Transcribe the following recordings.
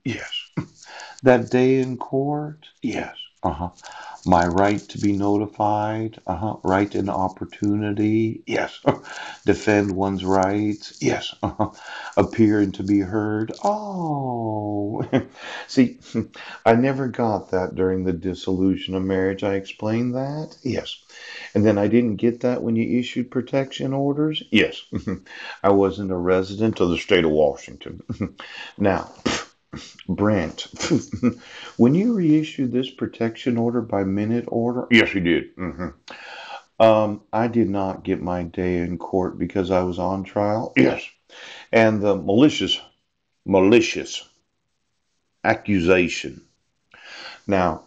Yes. That day in court? Yes. Uh-huh. My right to be notified? Uh-huh. Right and opportunity? Yes. Defend one's rights? Yes. Uh-huh. Appear and to be heard? Oh. See, I never got that during the dissolution of marriage. I explained that? Yes. And then I didn't get that when you issued protection orders? Yes. I wasn't a resident of the state of Washington. Now, Brent, when you reissued this protection order by minute order, yes, you did. I did not get my day in court because I was on trial. Yes, and the malicious accusation. Now,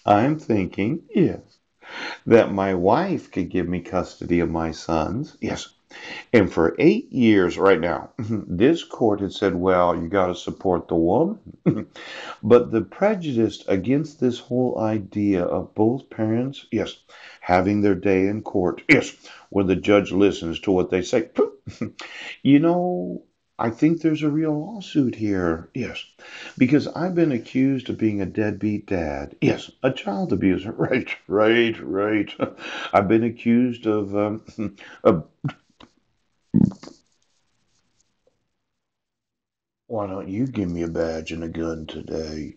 I'm thinking, yes, that my wife could give me custody of my sons. Yes, and for 8 years right now, this court had said, well, you got to support the woman. But the prejudice against this whole idea of both parents, yes, having their day in court, yes, where the judge listens to what they say. You know, I think there's a real lawsuit here, yes, because I've been accused of being a deadbeat dad, yes, a child abuser, right, right, right. I've been accused of why don't you give me a badge and a gun today?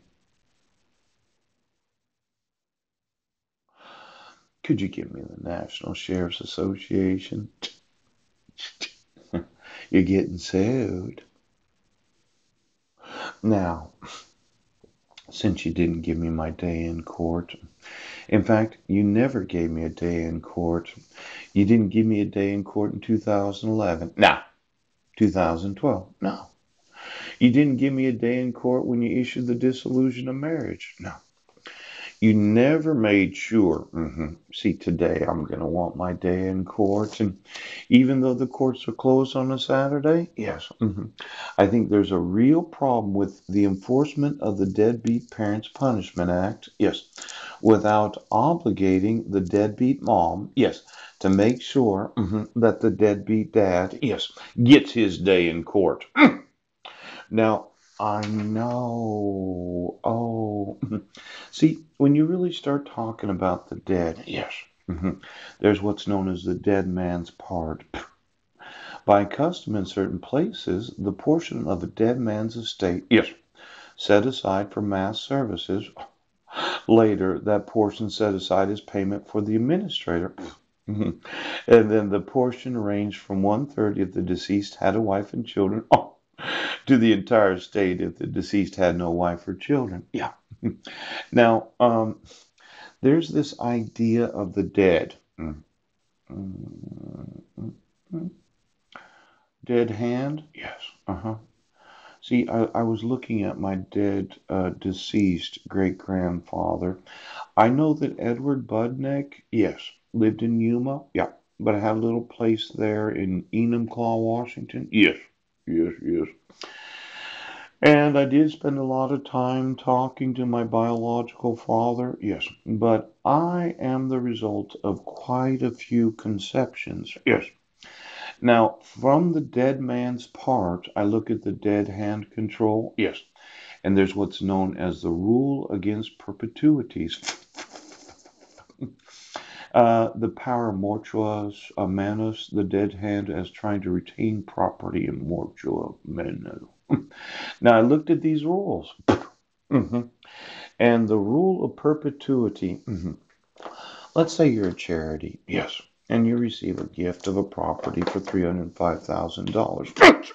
Could you give me the National Sheriff's Association? You're getting sued. Now, since you didn't give me my day in court, in fact, you never gave me a day in court. You didn't give me a day in court in 2011. No. 2012. No. You didn't give me a day in court when you issued the dissolution of marriage. No. You never made sure. See, today I'm going to want my day in court. And even though the courts are closed on a Saturday, yes, I think there's a real problem with the enforcement of the Deadbeat Parents Punishment Act, yes, without obligating the deadbeat mom, yes, to make sure that the deadbeat dad, yes, gets his day in court. Now, I know. Oh, see, when you really start talking about the dead, yes, there's what's known as the dead man's part. By custom in certain places, the portion of a dead man's estate, yes, set aside for mass services, later that portion set aside as payment for the administrator. And then the portion ranged from 1/3 if the deceased had a wife and children, to the entire estate if the deceased had no wife or children. Yeah. Now, there's this idea of the dead. Dead hand? Yes. Uh-huh. See, I was looking at my dead, deceased great grandfather. I know that Edward Budnick, yes, lived in Yuma. Yeah. But I had a little place there in Enumclaw, Washington. Yes. Yes, yes. And I did spend a lot of time talking to my biological father, yes, but I am the result of quite a few conceptions, yes. Now, from the dead man's part, I look at the dead hand control, yes, and there's what's known as the rule against perpetuities. The power mortuus manus, the dead hand as trying to retain property in mortua menu. Now, I looked at these rules. hmm And the rule of perpetuity. Let's say you're a charity. Yes. And you receive a gift of a property for $305,000.